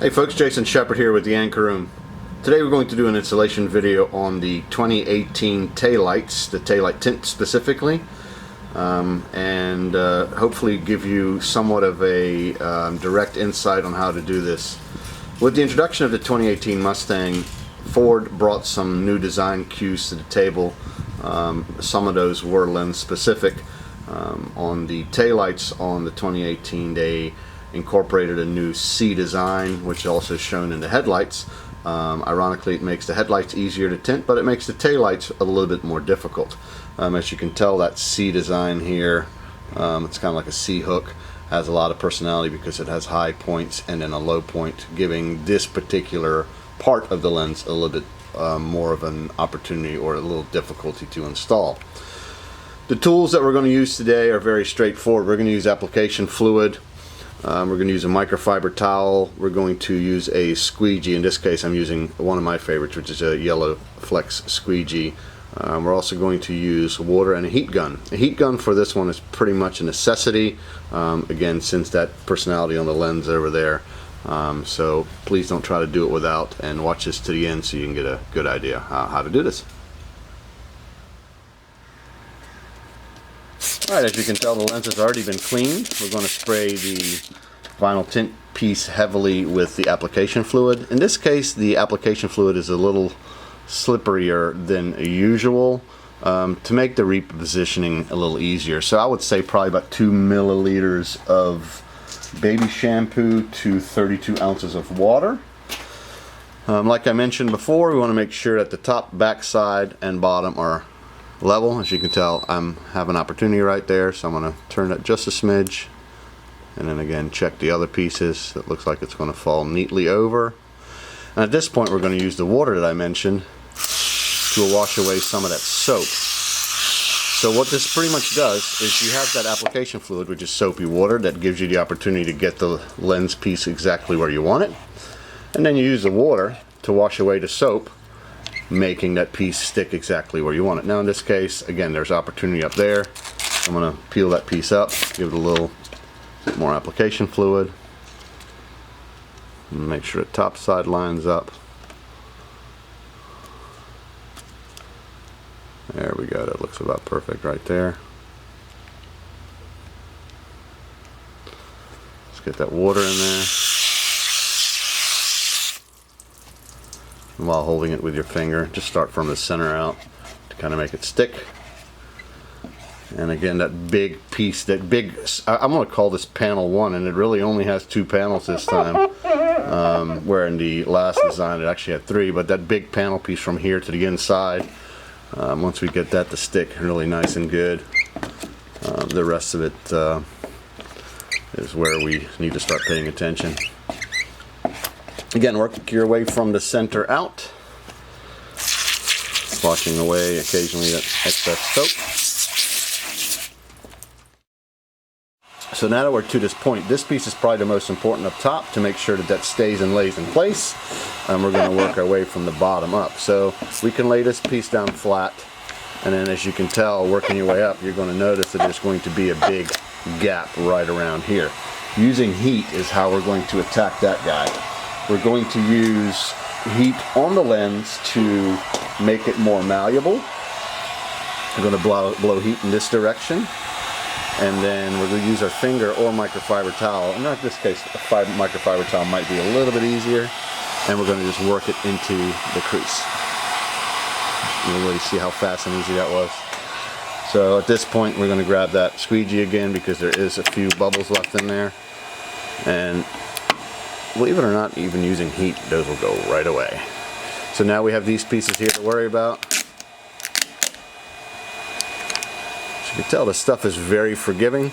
Hey folks, Jason Shepard here with the AnchorRoom. Today we're going to do an installation video on the 2018 taillights, the taillight tint specifically, and hopefully give you somewhat of a direct insight on how to do this. With the introduction of the 2018 Mustang, Ford brought some new design cues to the table. Some of those were lens specific. On the taillights on the 2018, they incorporated a new C design, which is also shown in the headlights. Ironically, it makes the headlights easier to tint, but it makes the taillights a little bit more difficult. As you can tell, that C design here, it's kind of like a C hook, has a lot of personality because it has high points and then a low point, giving this particular part of the lens a little bit more of an opportunity or a little difficulty to install. The tools that we're going to use today are very straightforward. We're going to use application fluid. We're going to use a microfiber towel. We're going to use a squeegee. In this case, I'm using one of my favorites, which is a yellow flex squeegee. We're also going to use water and a heat gun. A heat gun for this one is pretty much a necessity, again, since that personality on the lens over there. So please don't try to do it without, and watch this to the end so you can get a good idea how to do this. Alright, as you can tell, the lens has already been cleaned. We're going to spray the vinyl tint piece heavily with the application fluid. In this case, the application fluid is a little slipperier than usual to make the repositioning a little easier. So I would say probably about 2 milliliters of baby shampoo to 32 ounces of water. Like I mentioned before, we want to make sure that the top, back side, and bottom are level. As you can tell, I have an opportunity right there, so I'm going to turn it just a smidge, and then again check the other pieces. It looks like it's going to fall neatly over. And at this point, we're going to use the water that I mentioned to wash away some of that soap. So what this pretty much does is you have that application fluid, which is soapy water, that gives you the opportunity to get the lens piece exactly where you want it, and then you use the water to wash away the soap, making that piece stick exactly where you want it. Now in this case, again, there's opportunity up there. I'm going to peel that piece up, give it a little bit more application fluid, and make sure the top side lines up. There we go, that looks about perfect right there. Let's get that water in there. And while holding it with your finger, just start from the center out to kind of make it stick. And again, that big piece, that big, I'm going to call this panel 1, and it really only has 2 panels this time, where in the last design it actually had 3, but that big panel piece from here to the inside, once we get that to stick really nice and good, the rest of it is where we need to start paying attention. Again, work your way from the center out, washing away occasionally that excess soap. So now that we're to this point, this piece is probably the most important up top to make sure that that stays and lays in place. And we're going to work our way from the bottom up. So we can lay this piece down flat, and then as you can tell, working your way up, you're going to notice that there's going to be a big gap right around here. Using heat is how we're going to attack that guy. We're going to use heat on the lens to make it more malleable. We're going to blow heat in this direction, and then we're going to use our finger or microfiber towel. In this case, a microfiber towel might be a little bit easier, and we're going to just work it into the crease. You'll really see how fast and easy that was. So at this point, we're going to grab that squeegee again because there is a few bubbles left in there, and believe it or not, even using heat, those will go right away. So now we have these pieces here to worry about. As you can tell, this stuff is very forgiving.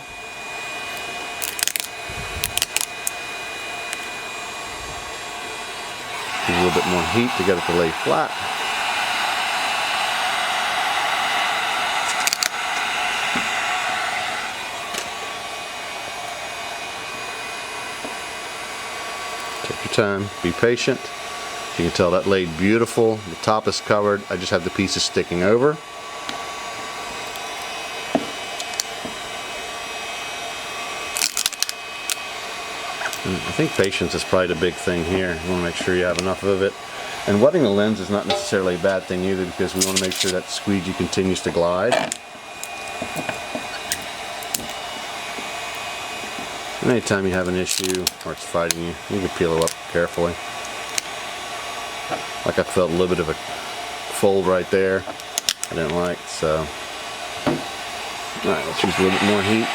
Use a little bit more heat to get it to lay flat. Take your time, be patient. You can tell that laid beautiful. The top is covered. I just have the pieces sticking over. I think patience is probably the big thing here. You want to make sure you have enough of it. And wetting the lens is not necessarily a bad thing either, because we want to make sure that squeegee continues to glide. And anytime you have an issue or it's fighting you, you can peel it up carefully. Like I felt a little bit of a fold right there. I didn't like, so. Alright, let's use a little bit more heat.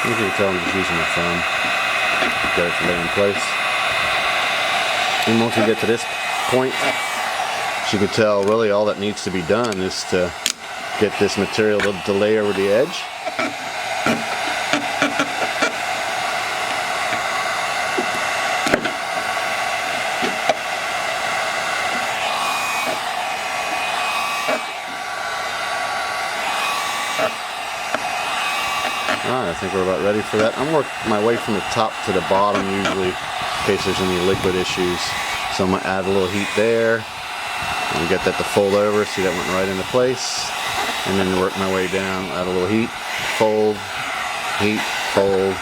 You can tell I'm just using my thumb to get it to lay in place. And once we get to this point, as you can tell, really all that needs to be done is to get this material to lay over the edge. Alright, I think we're about ready for that. I'm working my way from the top to the bottom usually in case there's any liquid issues. So I'm going to add a little heat there and get that to fold over. See, that went right into place. And then work my way down, add a little heat, fold, heat, fold.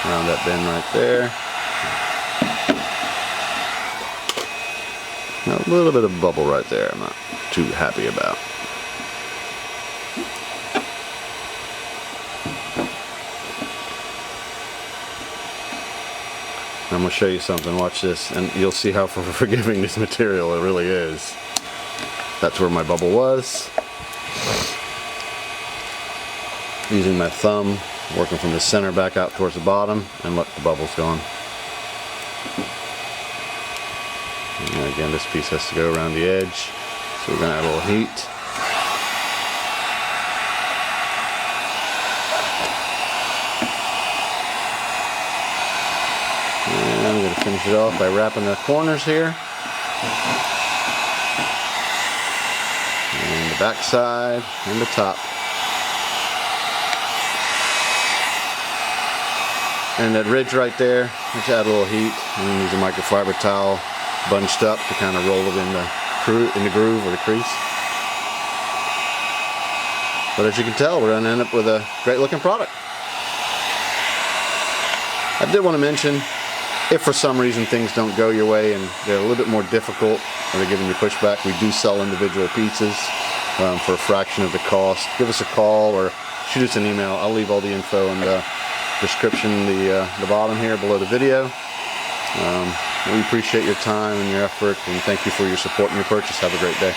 Around that bend right there. Now, a little bit of bubble right there I'm not too happy about. I'm going to show you something. Watch this and you'll see how forgiving this material it really is. That's where my bubble was. Using my thumb, working from the center back out towards the bottom and let the bubbles go on. And again, this piece has to go around the edge, so we're going to add a little heat. And I'm going to finish it off by wrapping the corners here. And the back side and the top. And that ridge right there, let's add a little heat and then use a microfiber towel bunched up to kind of roll it in the groove or the crease. But as you can tell, we're going to end up with a great looking product. I did want to mention, if for some reason things don't go your way and they're a little bit more difficult or they're giving you pushback, we do sell individual pieces for a fraction of the cost. Give us a call or shoot us an email. I'll leave all the info in the description, the bottom here below the video. We appreciate your time and your effort, and thank you for your support and your purchase. Have a great day.